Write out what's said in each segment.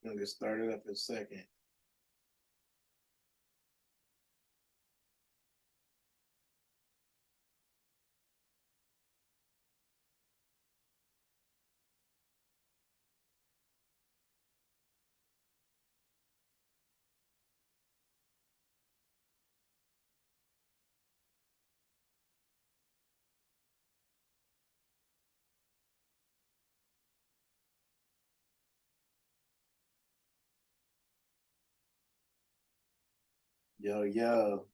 We'll get started up in a second. Yo, yo.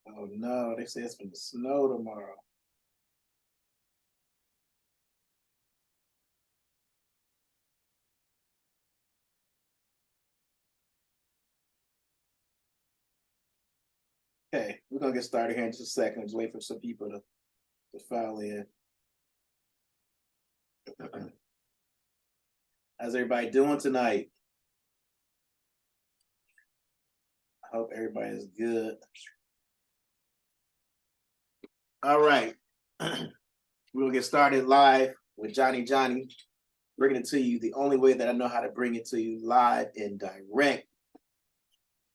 Oh no, they say it's gonna snow tomorrow. Okay, we're gonna get started here in just a second. Just wait for some people to file in. How's everybody doing tonight? I hope everybody is good. All right. We'll get started live with Johnny, bringing it to you the only way that I know how to bring it to you, live and direct.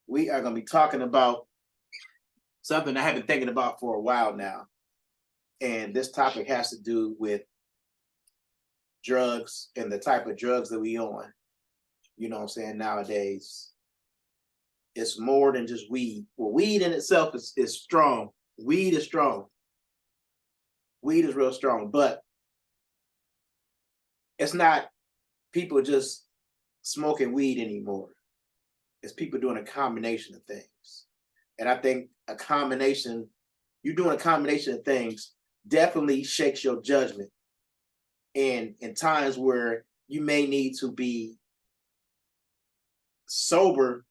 We are going to be talking about something I have been thinking about for a while now. And this topic has to do with drugs and the type of drugs that we on. You know what I'm saying? Nowadays, it's more than just weed. Well, weed in itself is strong. Weed is strong. Weed is real strong, but it's not people just smoking weed anymore. It's people doing a combination of things. And I think you doing a combination of things definitely shakes your judgment. And in times where you may need to be sober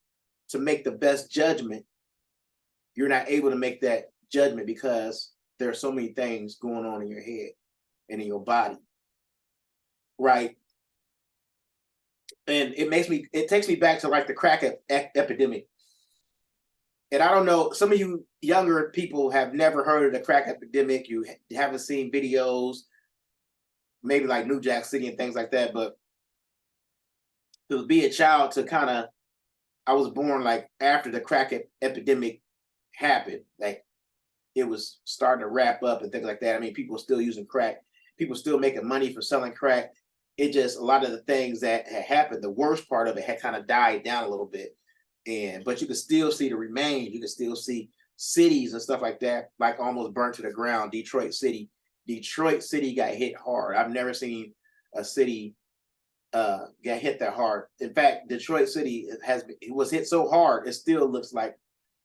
to make the best judgment, you're not able to make that judgment because there are so many things going on in your head and in your body. Right. And it takes me back to like the crack epidemic. And I don't know, some of you younger people have never heard of the crack epidemic. You haven't seen videos, maybe like New Jack City and things like that. But to be a child I was born like after the crack epidemic happened. Like it was starting to wrap up and things like that. I mean, people still using crack, people still making money for selling crack. It just, a lot of the things that had happened, the worst part of it had kind of died down a little bit. But you could still see the remains. You could still see cities and stuff like that, like almost burnt to the ground. Detroit City got hit hard. I've never seen a city get hit that hard. In fact, Detroit City it was hit so hard, it still looks like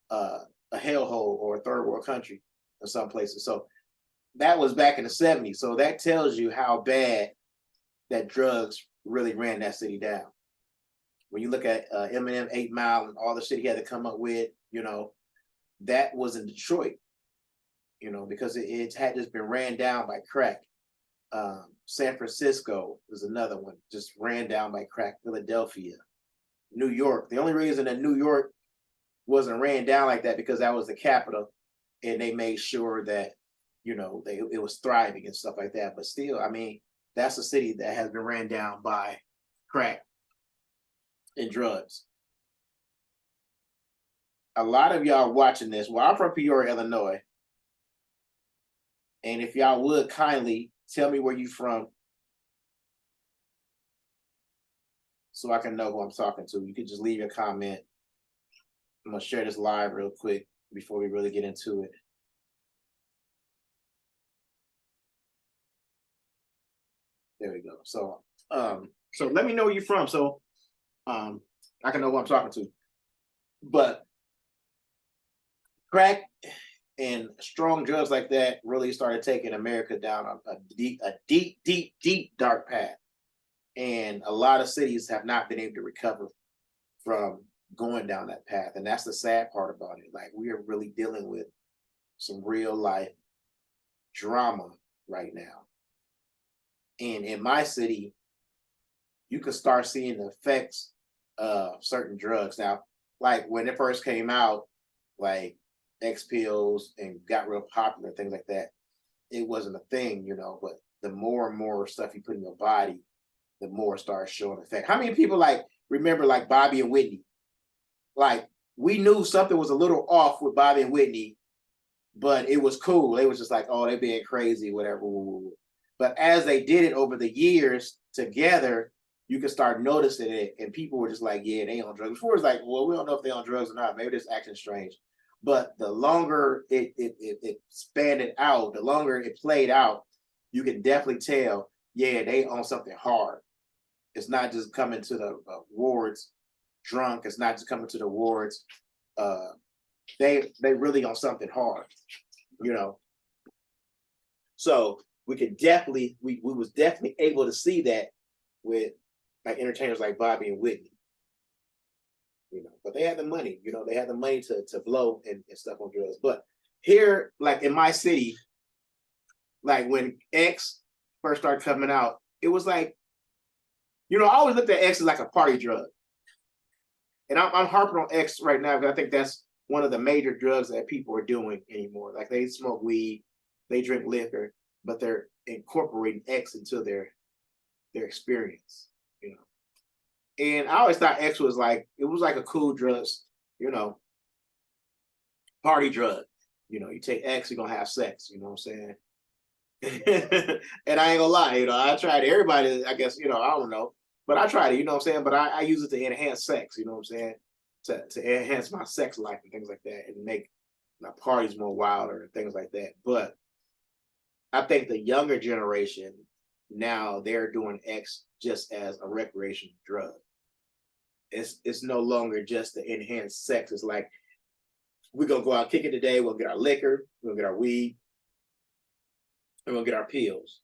a hellhole or a third world country in some places. So that was back in the 70s. So that tells you how bad that drugs really ran that city down. When you look at Eminem 8 Mile and all the shit he had to come up with, that was in Detroit, because it had just been ran down by crack. San Francisco was another one, just ran down by crack. Philadelphia, New York. The only reason that New York wasn't ran down like that because that was the capital, and they made sure that it was thriving and stuff like that. But still, I mean, that's a city that has been ran down by crack and drugs. A lot of y'all watching this. Well, I'm from Peoria, Illinois, and if y'all would kindly tell me where you from, so I can know who I'm talking to. You could just leave your comment. I'm gonna share this live real quick before we really get into it. There we go. So let me know where you're from, so I can know who I'm talking to. But crack and strong drugs like that really started taking America down a deep, dark path. And a lot of cities have not been able to recover from going down that path. And that's the sad part about it. Like, we are really dealing with some real life drama right now. And in my city, you can start seeing the effects of certain drugs. Now, like when it first came out, like X pills and got real popular, things like that, it wasn't a thing, you know. But the more and more stuff you put in your body, the more it starts showing effect. How many people like remember like Bobby and Whitney? Like we knew something was a little off with Bobby and Whitney, but it was cool. It was just like, oh, they're being crazy, whatever. But as they did it over the years together, you could start noticing it, and people were just like, yeah, they on drugs. Before it's like, well, we don't know if they on drugs or not. Maybe they're just acting strange. But the longer it expanded out, the longer it played out, you can definitely tell, yeah, they on something hard. It's not just coming to the wards drunk. It's not just coming to the wards. They really on something hard, you know. So we could definitely we was definitely able to see that with like entertainers like Bobby and Whitney, you know. But they had the money, you know. They had the money to blow and stuff on drugs. But here, like in my city, like when X first started coming out, it was like, you know, I always looked at X as like a party drug. And I'm harping on X right now because I think that's one of the major drugs that people are doing anymore. Like they smoke weed, they drink liquor, but they're incorporating X into their experience, you know. And I always thought X was like, it was like a cool drug, you know, party drug. You know, you take X, you're gonna have sex, you know what I'm saying? And I ain't gonna lie, you know, I tried everybody, I guess, you know, I don't know. But I tried it, you know what I'm saying? But I use it to enhance sex, you know what I'm saying? To enhance my sex life and things like that, and make my parties more wilder and things like that. But I think the younger generation now, they're doing X just as a recreational drug. It's no longer just to enhance sex. It's like we're gonna go out kicking today, we'll get our liquor, we'll get our weed, and we'll get our pills,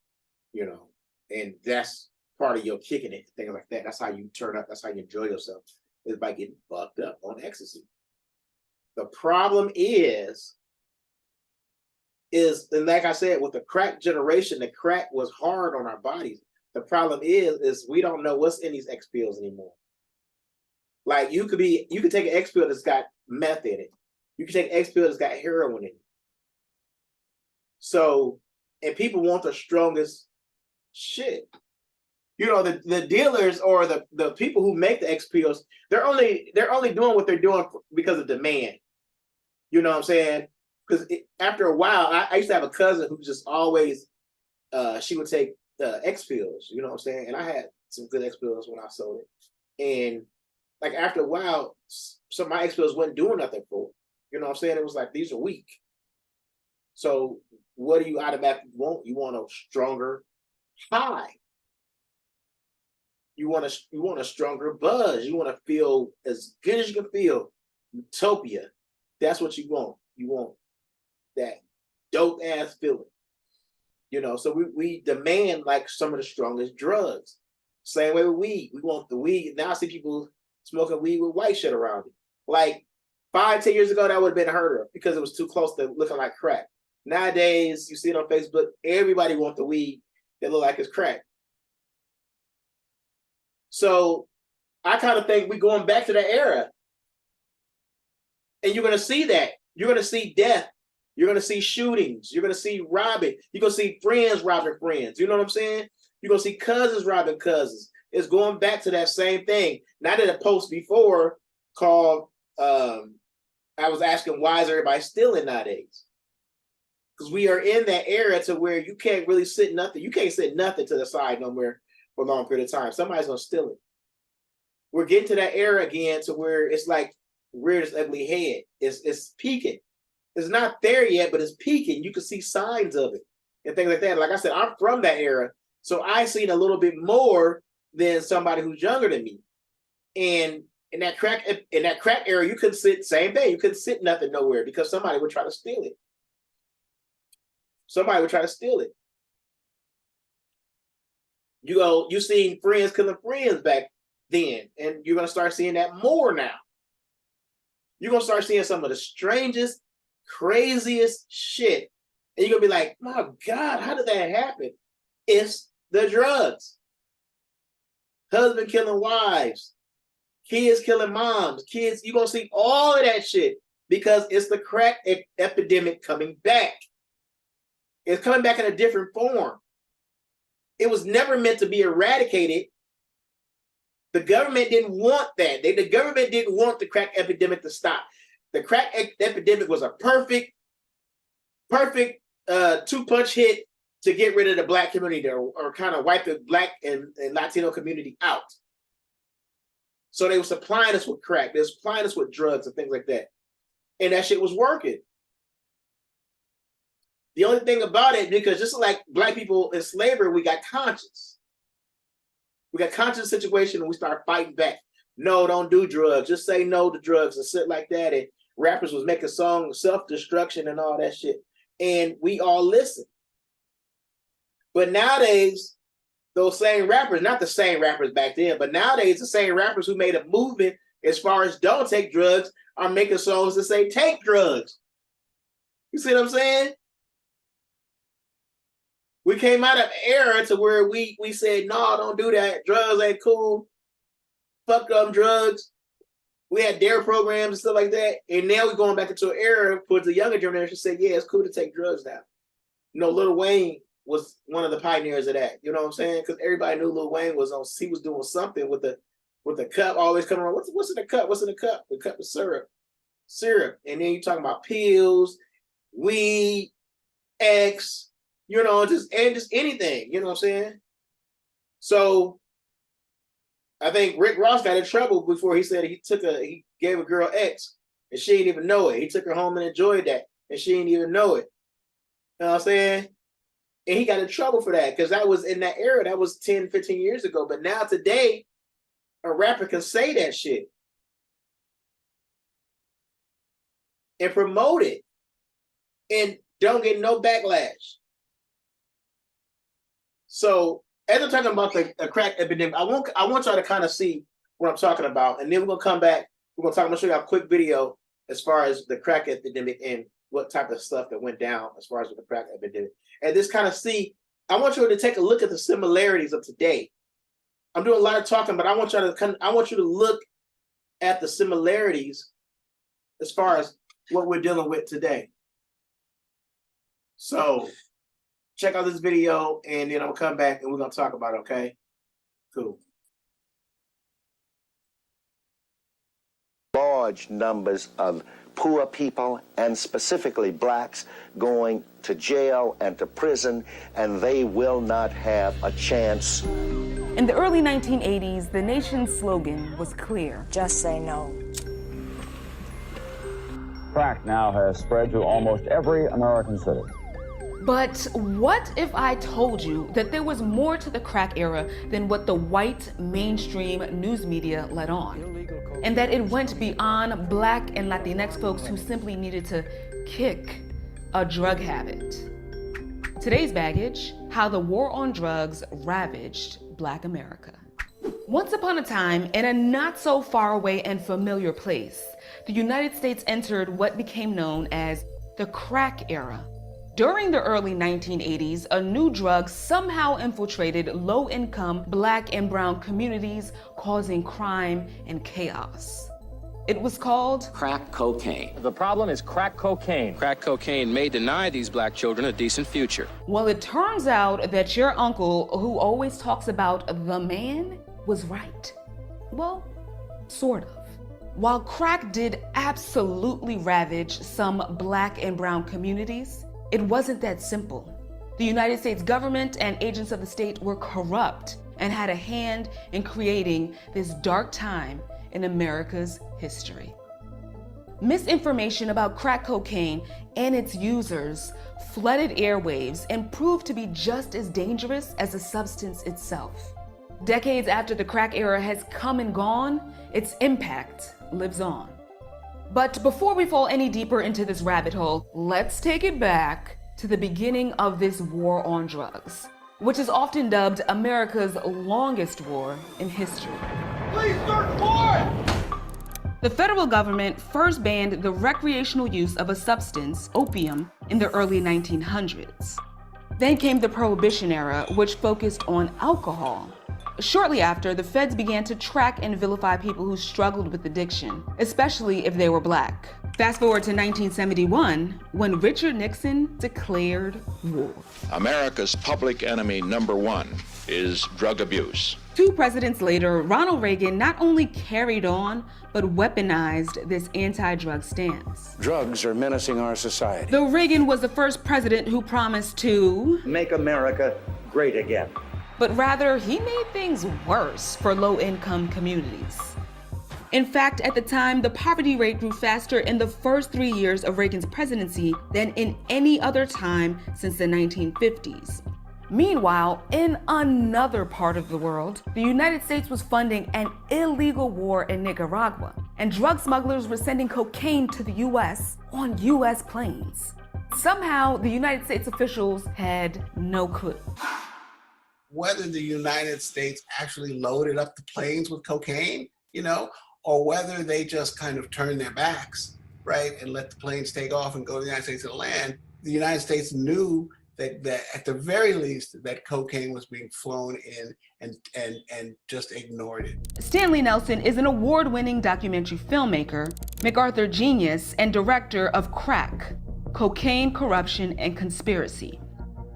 you know. And that's part of your kicking it, things like that. That's how you turn up, that's how you enjoy yourself, is by getting fucked up on ecstasy. The problem is and like I said, with the crack generation, the crack was hard on our bodies. The problem is we don't know what's in these X pills anymore. Like you could take an X pill that's got meth in it. You can take an X pill that's got heroin in it. So, and people want the strongest shit. You know, the dealers or the people who make the X pills, they're only doing what they're doing because of demand. You know what I'm saying? Because after a while, I used to have a cousin who just always, she would take X pills. You know what I'm saying? And I had some good X pills when I sold it. And like after a while, some of my X pills wasn't doing nothing for it. You know what I'm saying? It was like, these are weak. So what do you automatically want? You want a stronger high. You want a stronger buzz. You want to feel as good as you can feel. Utopia. That's what you want. You want that dope ass feeling. You know, so we demand like some of the strongest drugs. Same way with weed. We want the weed. Now I see people smoking weed with white shit around it. Like 5-10 years ago, that would have been heard of because it was too close to looking like crack. Nowadays, you see it on Facebook, everybody wants the weed that look like it's crack. So I kind of think we're going back to that era. And you're going to see that. You're going to see death. You're going to see shootings. You're going to see robbing. You're going to see friends robbing friends. You know what I'm saying? You're going to see cousins robbing cousins. It's going back to that same thing. Now that a post before called, I was asking, why is everybody stealing nowadays? Because we are in that era to where you can't really sit nothing. You can't sit nothing to the side nowhere for a long period of time. Somebody's going to steal it. We're getting to that era again to where it's like reared its ugly head. It's peaking. It's not there yet, but it's peaking. You can see signs of it and things like that. Like I said, I'm from that era, so I've seen a little bit more than somebody who's younger than me. And in that crack era, you couldn't sit, same thing. You couldn't sit nothing nowhere because somebody would try to steal it. Somebody would try to steal it. You seen friends killing friends back then, and you're gonna start seeing that more now. You're gonna start seeing some of the strangest, craziest shit. And you're gonna be like, my God, how did that happen? It's the drugs. Husband killing wives, kids killing moms, kids, you're gonna see all of that shit because it's the crack epidemic coming back. It's coming back in a different form. It was never meant to be eradicated. The government didn't want that. The government didn't want the crack epidemic to stop. The crack epidemic was a perfect two-punch hit to get rid of the black community or kind of wipe the black and Latino community out. So they were supplying us with crack. They were supplying us with drugs and things like that. And that shit was working. The only thing about it, because just like black people in slavery, we got conscious. We got conscious situation and we start fighting back. No, don't do drugs. Just say no to drugs and shit like that. And rappers was making songs, self-destruction and all that shit. And we all listen. But nowadays, those same rappers, not the same rappers back then, but nowadays the same rappers who made a movement as far as don't take drugs are making songs that say take drugs. You see what I'm saying? We came out of an era to where we said, no, don't do that. Drugs ain't cool. Fuck them drugs. We had DARE programs and stuff like that. And now we're going back into an era towards the younger generation say, yeah, it's cool to take drugs now. You know, Lil Wayne was one of the pioneers of that. You know what I'm saying? Because everybody knew Lil Wayne was doing something with the cup always coming around. What's in the cup? What's in the cup? The cup of syrup. And then you're talking about pills, weed, X, you know, just anything. You know what I'm saying? So I think Rick Ross got in trouble before he said he gave a girl X and she didn't even know it. He took her home and enjoyed that and she didn't even know it. You know what I'm saying? And he got in trouble for that because that was in that era. That was 10, 15 years ago. But now today, a rapper can say that shit and promote it and don't get no backlash. So as I'm talking about the crack epidemic, I want y'all to kind of see what I'm talking about. And then we're going to come back. I'm going to show you a quick video as far as the crack epidemic and what type of stuff that went down as far as with the crack epidemic. And just kind of see, I want you to take a look at the similarities of today. I'm doing a lot of talking, but I want you to look at the similarities as far as what we're dealing with today. So check out this video and then I'll come back and we're going to talk about it, okay? Cool. Large numbers of poor people, and specifically blacks, going to jail and to prison, and they will not have a chance. In the early 1980s, the nation's slogan was clear. Just say no. Crack now has spread to almost every American city. But what if I told you that there was more to the crack era than what the white mainstream news media let on? And that it went beyond Black and Latinx folks who simply needed to kick a drug habit. Today's baggage, how the war on drugs ravaged Black America. Once upon a time, in a not so far away and familiar place, the United States entered what became known as the crack era. During the early 1980s, a new drug somehow infiltrated low-income Black and brown communities, causing crime and chaos. It was called crack cocaine. The problem is crack cocaine. Crack cocaine may deny these black children a decent future. Well, it turns out that your uncle, who always talks about the man, was right. Well, sort of. While crack did absolutely ravage some Black and brown communities, it wasn't that simple. The United States government and agents of the state were corrupt and had a hand in creating this dark time in America's history. Misinformation about crack cocaine and its users flooded airwaves and proved to be just as dangerous as the substance itself. Decades after the crack era has come and gone, its impact lives on. But before we fall any deeper into this rabbit hole, let's take it back to the beginning of this war on drugs, which is often dubbed America's longest war in history. Please search warrant! The federal government first banned the recreational use of a substance, opium, in the early 1900s. Then came the Prohibition era, which focused on alcohol. Shortly after, the feds began to track and vilify people who struggled with addiction, especially if they were black. Fast forward to 1971, when Richard Nixon declared war. America's public enemy number one is drug abuse. 2 presidents later, Ronald Reagan not only carried on, but weaponized this anti-drug stance. Drugs are menacing our society. Though Reagan was the first president who promised to Make America great again. but rather he made things worse for low-income communities. In fact, at the time, the poverty rate grew faster in the first 3 years of Reagan's presidency than in any other time since the 1950s. Meanwhile, in another part of the world, the United States was funding an illegal war in Nicaragua, and drug smugglers were sending cocaine to the US on US planes. Somehow, the United States officials had no clue. Whether the United States actually loaded up the planes with cocaine, or whether they just kind of turned their backs, right, and let the planes take off and go to the United States and land, the United States knew that at the very least that cocaine was being flown in and just ignored it. Stanley Nelson is an award-winning documentary filmmaker, MacArthur genius, and director of Crack: Cocaine, Corruption, and Conspiracy.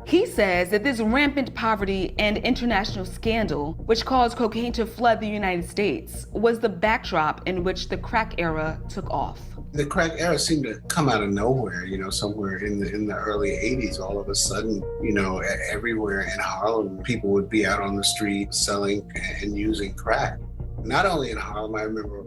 He says that this rampant poverty and international scandal, which caused cocaine to flood the United States, was the backdrop in which the crack era took off. The crack era seemed to come out of nowhere, somewhere in the early 80s. All of a sudden, everywhere in Harlem, people would be out on the street selling and using crack. Not only in Harlem, I remember,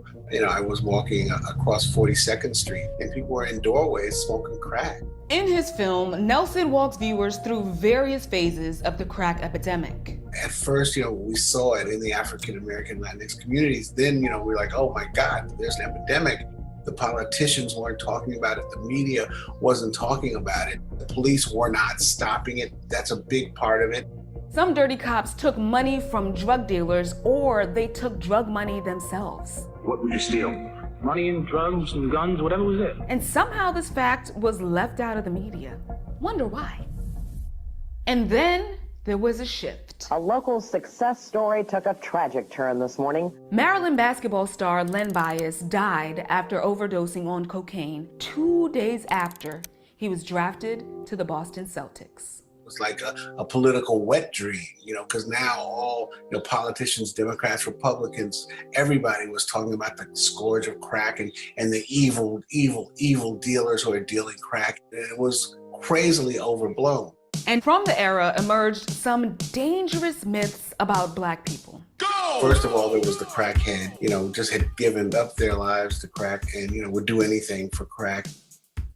I was walking across 42nd Street and people were in doorways smoking crack. In his film, Nelson walks viewers through various phases of the crack epidemic. At first, we saw it in the African American Latinx communities. Then, we were like, oh my God, there's an epidemic. The politicians weren't talking about it. The media wasn't talking about it. The police were not stopping it. That's a big part of it. Some dirty cops took money from drug dealers, or they took drug money themselves. What would you steal? Money and drugs and guns, whatever was it. And somehow this fact was left out of the media. Wonder why? And then there was a shift. A local success story took a tragic turn this morning. Maryland basketball star Len Bias died after overdosing on cocaine 2 days after he was drafted to the Boston Celtics. It was like a political wet dream, because now all politicians, Democrats, Republicans, everybody was talking about the scourge of crack and the evil dealers who are dealing crack. It was crazily overblown. And from the era emerged some dangerous myths about Black people. Go! First of all, there was the crackhead, just had given up their lives to crack and, would do anything for crack.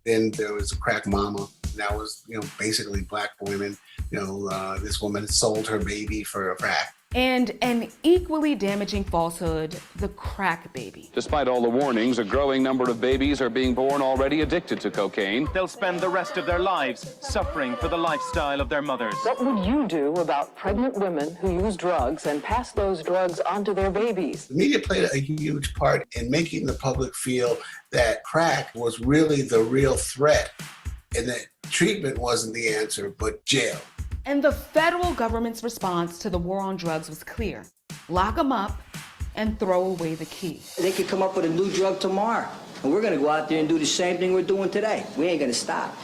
Then there was a crack mama. That was, basically Black women. This woman sold her baby for a crack. And an equally damaging falsehood, the crack baby. Despite all the warnings, a growing number of babies are being born already addicted to cocaine. They'll spend the rest of their lives suffering for the lifestyle of their mothers. What would you do about pregnant women who use drugs and pass those drugs on to their babies? The media played a huge part in making the public feel that crack was really the real threat and that treatment wasn't the answer, but jail. And the federal government's response to the war on drugs was clear. Lock them up and throw away the key. They could come up with a new drug tomorrow, and we're gonna go out there and do the same thing we're doing today. We ain't gonna stop.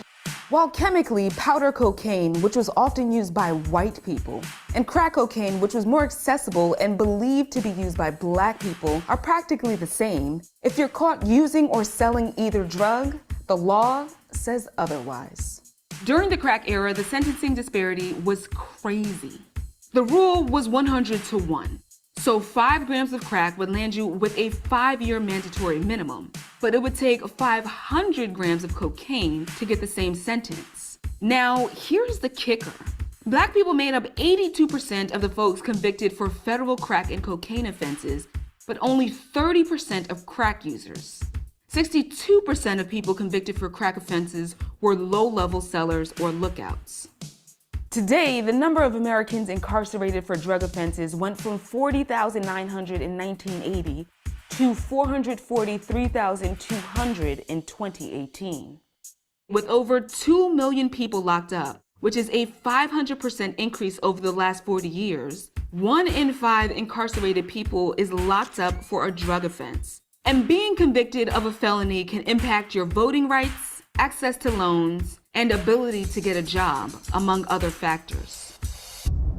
While chemically, powder cocaine, which was often used by white people, and crack cocaine, which was more accessible and believed to be used by Black people, are practically the same, if you're caught using or selling either drug, the law says otherwise. During the crack era, the sentencing disparity was crazy. The rule was 100-1. So 5 grams of crack would land you with a 5-year mandatory minimum, but it would take 500 grams of cocaine to get the same sentence. Now, here's the kicker. Black people made up 82% of the folks convicted for federal crack and cocaine offenses, but only 30% of crack users. 62% of people convicted for crack offenses were low-level sellers or lookouts. Today, the number of Americans incarcerated for drug offenses went from 40,900 in 1980 to 443,200 in 2018. With over 2 million people locked up, which is a 500% increase over the last 40 years, 1 in 5 incarcerated people is locked up for a drug offense. And being convicted of a felony can impact your voting rights, access to loans, and ability to get a job, among other factors.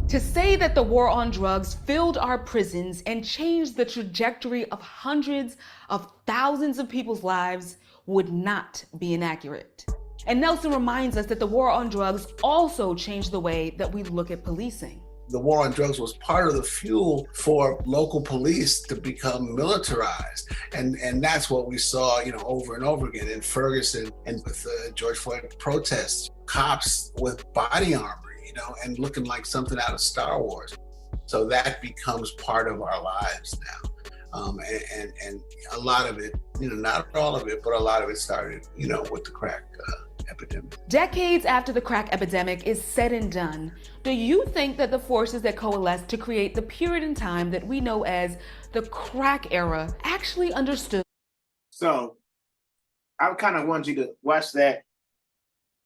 To say that the war on drugs filled our prisons and changed the trajectory of hundreds of thousands of people's lives would not be inaccurate. And Nelson reminds us that the war on drugs also changed the way that we look at policing. The war on drugs was part of the fuel for local police to become militarized. And that's what we saw, over and over again in Ferguson and with the George Floyd protests, cops with body armor, and looking like something out of Star Wars. So that becomes part of our lives now. And a lot of it, not all of it, but a lot of it started, with the crack epidemic. Decades after the crack epidemic is said and done, do you think that the forces that coalesced to create the period in time that we know as the crack era actually understood? So I kind of wanted you to watch that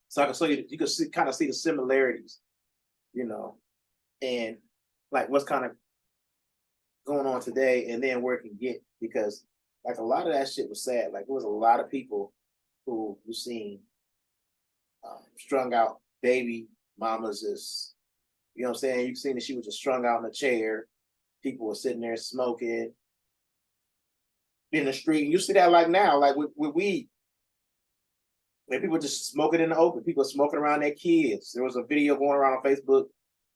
so I can show you, you can kind of see the similarities, and like what's kind of going on today and then where it can get, because like a lot of that shit was sad. Like there was a lot of people who you seen strung out baby mamas is, you saying? You seen that she was just strung out in a chair. People were sitting there smoking in the street. You see that like now, like with weed. When people just smoking in the open, people smoking around their kids. There was a video going around on Facebook,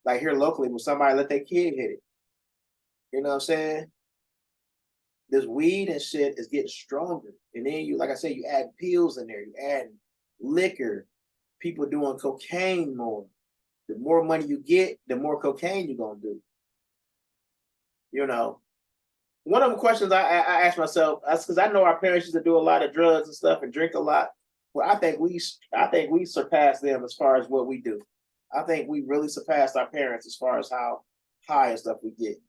like here locally, where somebody let their kid hit it. You know what I'm saying? This weed and shit is getting stronger. And then you, like I said, you add pills in there, you add liquor, people doing cocaine more. The more money you get, the more cocaine you're gonna do. One of the questions I ask myself, because I know our parents used to do a lot of drugs and stuff and drink a lot. Well, I think we surpassed them as far as what we do. I think we really surpassed our parents as far as how high and stuff we get.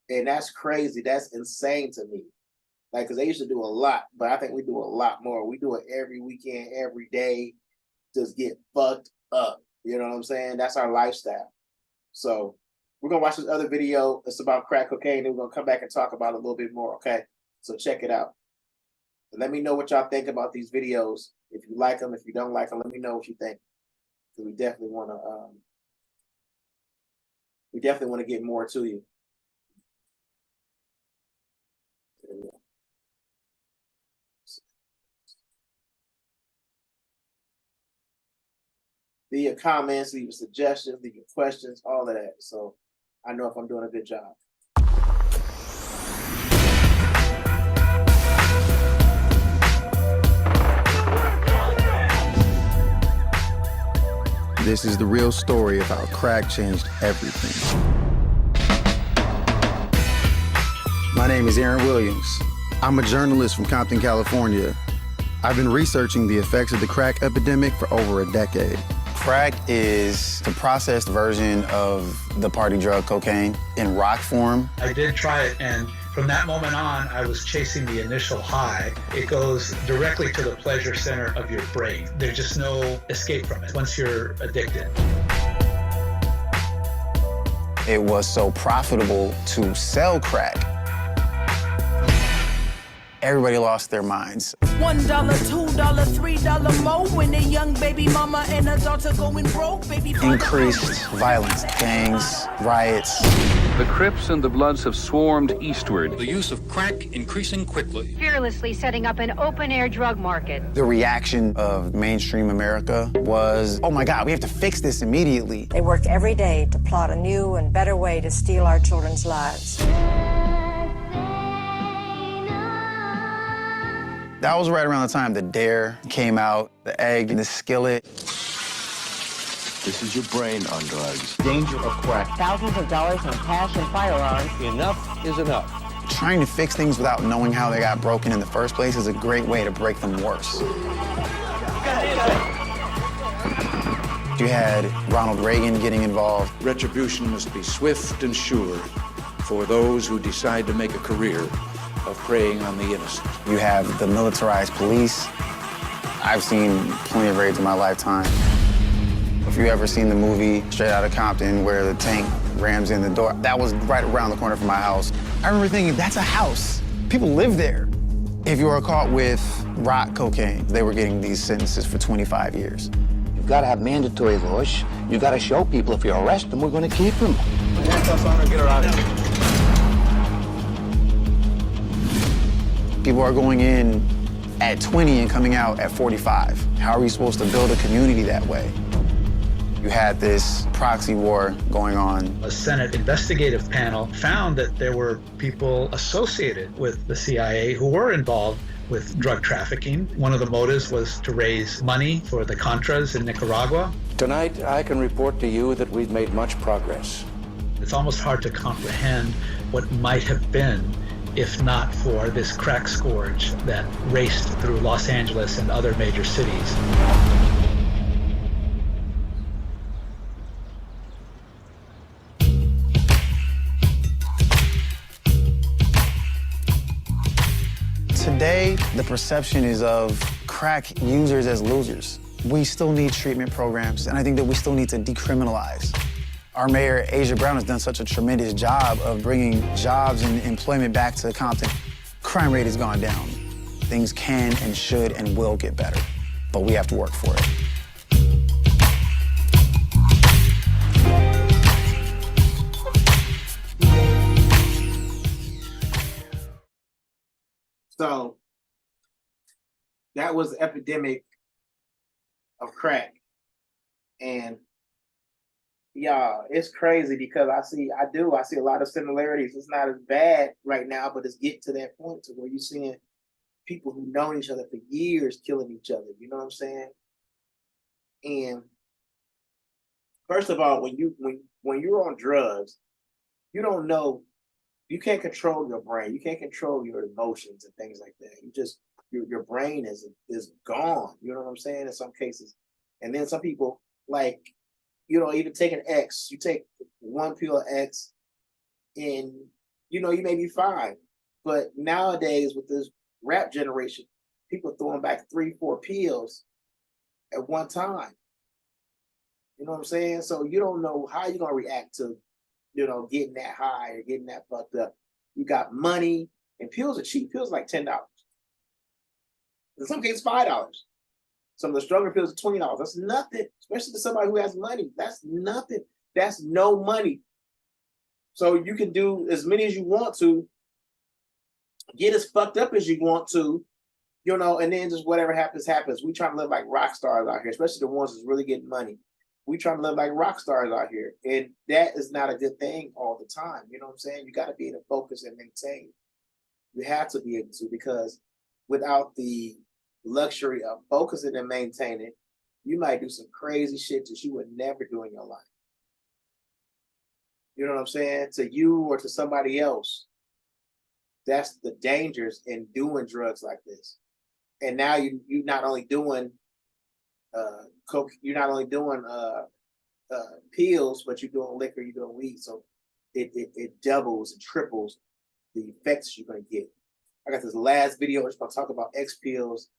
And that's crazy. That's insane to me. Like, because they used to do a lot, but I think we do a lot more. We do it every weekend, every day, just get fucked up. You know what I'm saying? That's our lifestyle. So we're going to watch this other video. It's about crack cocaine. And we're going to come back and talk about it a little bit more, okay? So check it out. And let me know what y'all think about these videos. If you like them, if you don't like them, let me know what you think. Because we definitely want to get more to you. Leave your comments, leave your suggestions, leave your questions, all of that. So I know if I'm doing a good job. This is the real story of how crack changed everything. My name is Aaron Williams. I'm a journalist from Compton, California. I've been researching the effects of the crack epidemic for over a decade. Crack is the processed version of the party drug cocaine in rock form. I did try it, and from that moment on, I was chasing the initial high. It goes directly to the pleasure center of your brain. There's just no escape from it once you're addicted. It was so profitable to sell crack. Everybody lost their minds. $1, $2, $3 more when a young baby mama and a daughter going broke. Baby Increased violence, gangs, riots. The Crips and the Bloods have swarmed eastward. The use of crack increasing quickly. Fearlessly setting up an open-air drug market. The reaction of mainstream America was, oh my God, we have to fix this immediately. They work every day to plot a new and better way to steal our children's lives. That was right around the time the Dare came out, the egg in the skillet. This is your brain on drugs. Danger of crack. Thousands of dollars in cash and firearms. Enough is enough. Trying to fix things without knowing how they got broken in the first place is a great way to break them worse. You had Ronald Reagan getting involved. Retribution must be swift and sure for those who decide to make a career of preying on the innocent. You have the militarized police. I've seen plenty of raids in my lifetime. If you ever seen the movie Straight Outta Compton, where the tank rams in the door. That was right around the corner from my house. I remember thinking, that's a house. People live there. If you were caught with rock cocaine, they were getting these sentences for 25 years. You've got to have mandatory laws. You've got to show people if you arrest them, we're going to keep them. Get her out of here. People are going in at 20 and coming out at 45. How are we supposed to build a community that way? You had this proxy war going on. A Senate investigative panel found that there were people associated with the CIA who were involved with drug trafficking. One of the motives was to raise money for the Contras in Nicaragua. Tonight, I can report to you that we've made much progress. It's almost hard to comprehend what might have been if not for this crack scourge that raced through Los Angeles and other major cities. Today, the perception is of crack users as losers. We still need treatment programs, and I think that we still need to decriminalize. Our mayor, Asia Brown, has done such a tremendous job of bringing jobs and employment back to Compton. Crime rate has gone down. Things can and should and will get better, but we have to work for it. So that was the epidemic of crack. And yeah, it's crazy because I see a lot of similarities. It's not as bad right now, but it's getting to that point to where you're seeing people who've known each other for years killing each other. You know what I'm saying? And first of all, when you're on drugs, you don't know, you can't control your brain. You can't control your emotions and things like that. You just your brain is gone. You know what I'm saying? In some cases, and then some people like, you know, even taking X, you take one pill of X and, you know, you may be fine. But nowadays with this rap generation, people are throwing back 3-4 pills at one time. You know what I'm saying? So you don't know how you're going to react to, you know, getting that high or getting that fucked up. You got money, and pills are cheap. Pills are like $10. In some cases, $5. Some of the stronger pills are $20. That's nothing, especially to somebody who has money. That's nothing. That's no money. So you can do as many as you want to, get as fucked up as you want to, you know, and then just whatever happens, happens. We try to live like rock stars out here, especially the ones that's really getting money. We try to live like rock stars out here. And that is not a good thing all the time. You know what I'm saying? You got to be able to focus and maintain. You have to be able to, because without the luxury of focusing and maintaining, you might do some crazy shit that you would never do in your life. You know what I'm saying? To you or to somebody else. That's the dangers in doing drugs like this. And now you're not only doing coke, you're not only doing pills, but you're doing liquor, you're doing weed. So it doubles and triples the effects you're gonna get. I got this last video that's gonna talk about X pills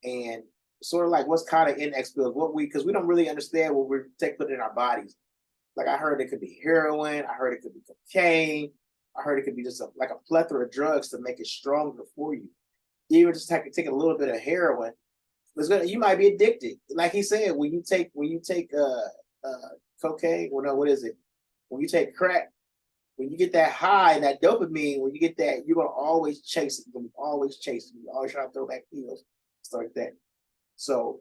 and sort of like what's kind of in X pills, because we don't really understand what we're putting in our bodies. Like I heard it could be heroin, I heard it could be cocaine, I heard it could be just like a plethora of drugs to make it stronger for you. Even just take a little bit of heroin, you might be addicted. Like he said, when you take cocaine, well, no, what is it? When you take crack, when you get that high and that dopamine, when you get that, you're gonna always chase it. You're gonna always chase it. You're always trying to throw back pills, stuff like that. So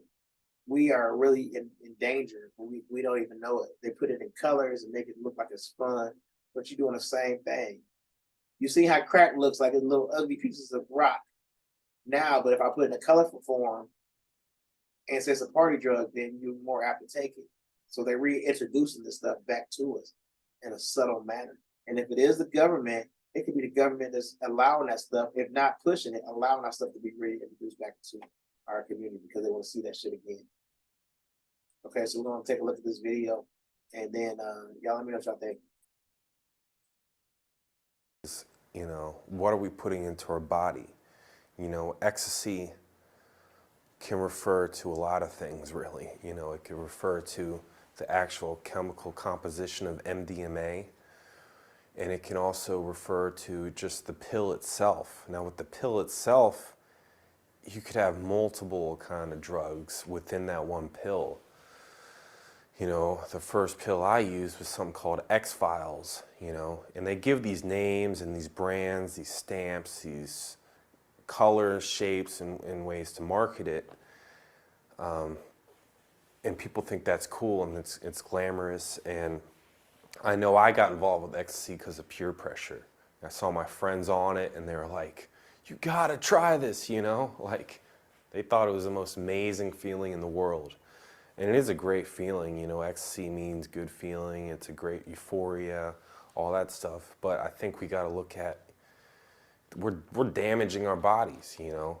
we are really in danger. We don't even know it. They put it in colors and make it look like it's fun, but you're doing the same thing. You see how crack looks like it's little ugly pieces of rock now, but if I put it in a colorful form and say it's a party drug, then you're more apt to take it. So they're reintroducing this stuff back to us in a subtle manner. And if it is the government, it could be the government that's allowing that stuff, if not pushing it, allowing that stuff to be reintroduced back to our community because they want to see that shit again. Okay, so we're going to take a look at this video, and then y'all let me know what y'all think. You know, what are we putting into our body? You know, ecstasy can refer to a lot of things, really. You know, it can refer to the actual chemical composition of MDMA, And it can also refer to just the pill itself. Now with the pill itself, you could have multiple kind of drugs within that one pill. You know, the first pill I used was something called X-Files, you know, and they give these names and these brands, these stamps, these colors, shapes, and ways to market it. And people think that's cool and it's glamorous. And I know I got involved with ecstasy because of peer pressure. I saw my friends on it and they were like, you gotta try this, you know? Like, they thought it was the most amazing feeling in the world. And it is a great feeling, you know, ecstasy means good feeling, it's a great euphoria, all that stuff. But I think we gotta look at, we're damaging our bodies, you know?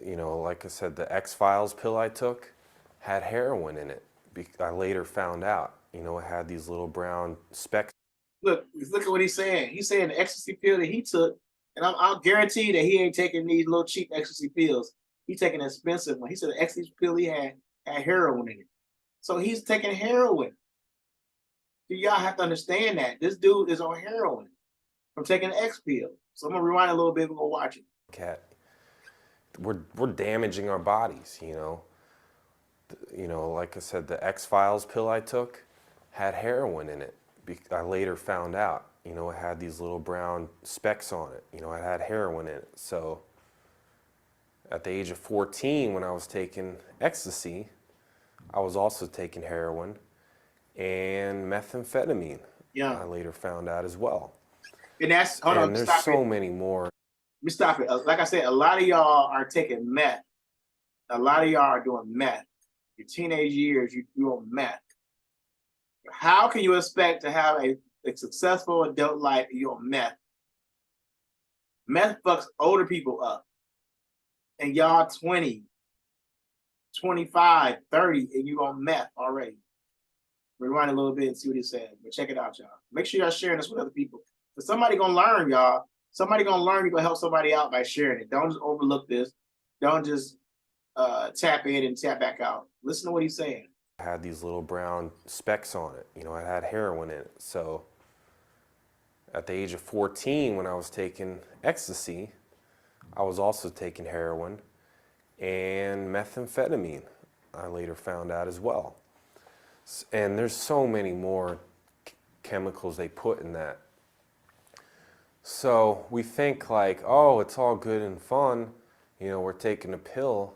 You know, like I said, the X-Files pill I took had heroin in it. I later found out, you know, it had these little brown specks. Look at what he's saying. He's saying the ecstasy pill that he took, and I'll guarantee that he ain't taking these little cheap ecstasy pills. He's taking an expensive one. He said the ecstasy pill he had heroin in it. So he's taking heroin. Y'all have to understand that. This dude is on heroin from taking the X pill. So I'm gonna rewind a little bit and go watch it. We're damaging our bodies, you know. You know, like I said, the X-Files pill I took had heroin in it. I later found out, you know, it had these little brown specks on it. You know, it had heroin in it. So at the age of 14, when I was taking ecstasy, I was also taking heroin and methamphetamine. Yeah. I later found out as well. And that's, hold on, there's stop so it. many more. Let me stop it. Like I said, a lot of y'all are taking meth. A lot of y'all are doing meth. Your teenage years, you're on meth. How can you expect to have a successful adult life if you're on meth? Meth fucks older people up. And y'all 20, 25, 30, and you on meth already. Rewind a little bit and see what he said. But check it out, y'all. Make sure y'all sharing this with other people. But somebody gonna learn, y'all. Somebody gonna learn. You're gonna help somebody out by sharing it. Don't just overlook this. Don't just tap in and tap back out. Listen to what he's saying. It had these little brown specks on it. You know, it had heroin in it. So at the age of 14, when I was taking ecstasy, I was also taking heroin and methamphetamine. I later found out as well. And there's so many more chemicals they put in that. So we think like, oh, it's all good and fun. You know, we're taking a pill,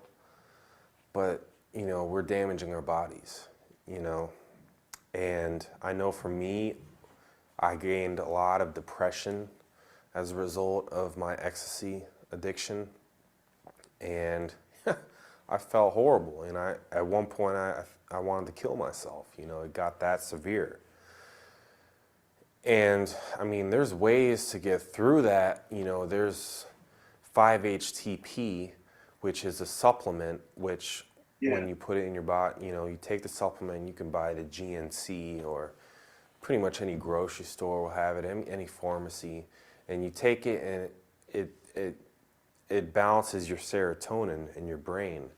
but, you know, we're damaging our bodies, you know. And I know for me, I gained a lot of depression as a result of my ecstasy addiction. And I felt horrible. And at one point, I wanted to kill myself. You know, it got that severe. And I mean, there's ways to get through that. You know, there's 5-HTP, which is a supplement, which when you put it in your body, you know, you take the supplement, you can buy the GNC or pretty much any grocery store will have it, any pharmacy, and you take it and it balances your serotonin in your brain,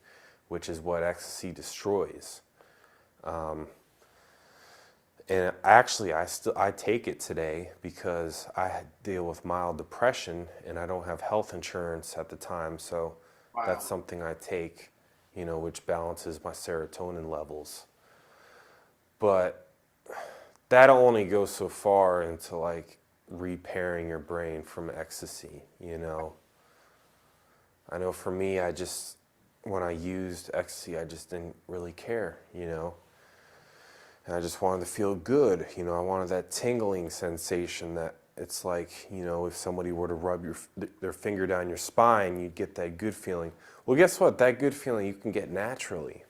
which is what ecstasy destroys. And actually, I take it today because I deal with mild depression and I don't have health insurance at the time. So that's something I take, you know, which balances my serotonin levels. But that only goes so far into like repairing your brain from ecstasy, you know. I know for me, when I used ecstasy, I just didn't really care, you know. And I just wanted to feel good, you know. I wanted that tingling sensation that it's like, you know, if somebody were to rub their finger down your spine, you'd get that good feeling. Well, guess what? That good feeling you can get naturally,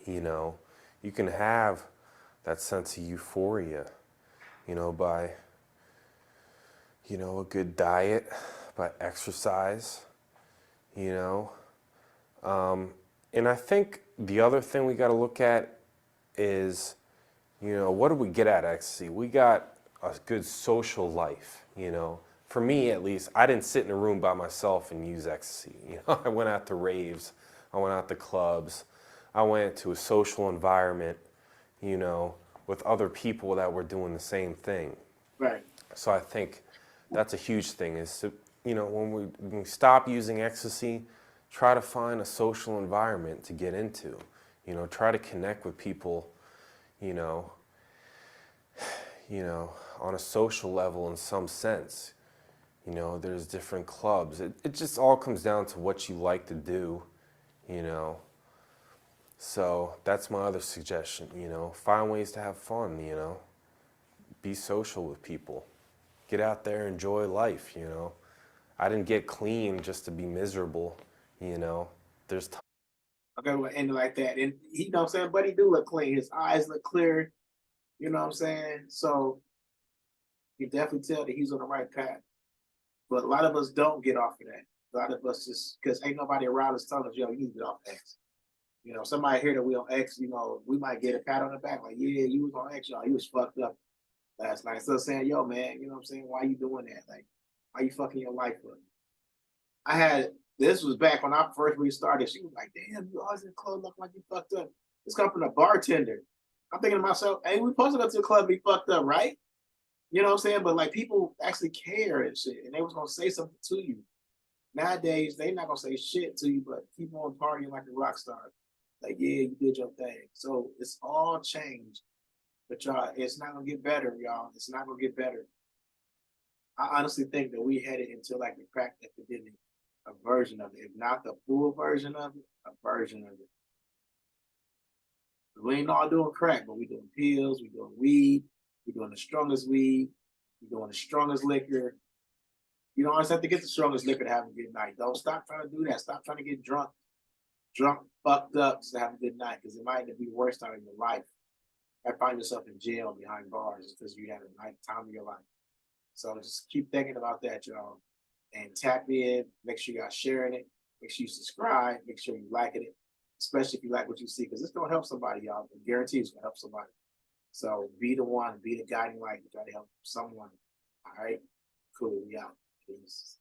you know. You can have that sense of euphoria, you know, by, you know, a good diet, by exercise, you know. And I think the other thing we got to look at is, you know, what do we get at ecstasy? We got a good social life, you know. For me, at least, I didn't sit in a room by myself and use ecstasy. You know, I went out to raves, I went out to clubs, I went to a social environment, you know, with other people that were doing the same thing. Right. So I think that's a huge thing is to, you know, when we stop using ecstasy, try to find a social environment to get into. You know, try to connect with people, you know, on a social level in some sense. You know, there's different clubs. It just all comes down to what you like to do, you know. So that's my other suggestion, you know. Find ways to have fun, you know. Be social with people. Get out there, enjoy life, you know. I didn't get clean just to be miserable, you know. There's Okay, we'll end it like that. And he, you know what I'm saying, but he do look clean. His eyes look clear. You know what I'm saying? So you definitely tell that he's on the right path. But a lot of us don't get off of that. A lot of us just because ain't nobody around us telling us, yo, you need to get off X. You know, somebody here that we on X, you know, we might get a pat on the back, like, yeah, you was on X, y'all. You was fucked up last night. Still saying, yo, man, you know what I'm saying? Why you doing that? Like, why you fucking your life up? This was back when I first restarted. She was like, damn, you always in the club looking like you fucked up. This come from a bartender. I'm thinking to myself, hey, we supposed to go to the club and be fucked up, right? You know what I'm saying? But like people actually care and shit, and they was gonna say something to you. Nowadays, they not gonna say shit to you, but keep on partying like a rock star. Like, yeah, you did your thing. So it's all changed. But y'all, it's not gonna get better, y'all. It's not gonna get better. I honestly think that we headed into like the crack epidemic, a version of it. If not the full version of it, a version of it. We ain't all doing crack, but we doing pills, we doing weed, we doing the strongest weed, we doing the strongest liquor. You don't always have to get the strongest liquor to have a good night. Don't stop trying to do that. Stop trying to get drunk, fucked up to have a good night, because it might be the worst time of your life. I find yourself in jail behind bars because you had a night time of your life. So just keep thinking about that, y'all. And tap in, make sure y'all sharing it, make sure you subscribe, make sure you liking it, especially if you like what you see, because it's gonna help somebody, y'all. I guarantee it's gonna help somebody. So be the one, be the guiding light to try to help someone. All right, cool, we out. Peace.